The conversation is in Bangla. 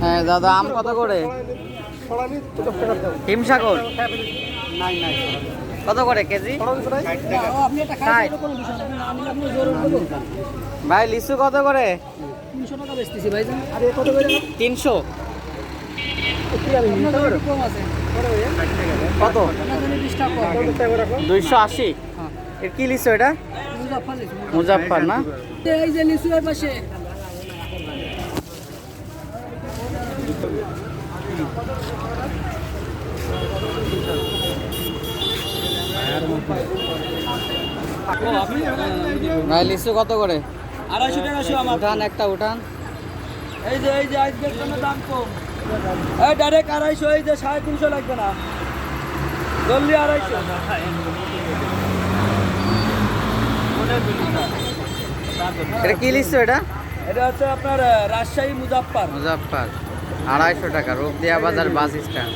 হ্যাঁ দাদা, আম কত করে? হিমসাগর কত করে কেজি? 60। ভাই লিচু কত করে? 300 টাকা বেচতেছি ভাই। 300। কত? 280। এর কি লিচু এটা? মুজাফফর না? এই যে লিচু এর পাশে ভাই লিচু কত করে? 250 টাকা শো আমার। উঠান একটা উঠান। এই যে আজকের জন্য দাম কম। এই ডাইরেক্ট 250, এই যে 350 লাগবে না, জলদি 250। এটা কি লিচু এটা? এটা হচ্ছে আপনার রাজশাহী মুজাফফর। মুজাফফর। 250 টাকা, রূপদিয়া বাজার বাস স্ট্যান্ড।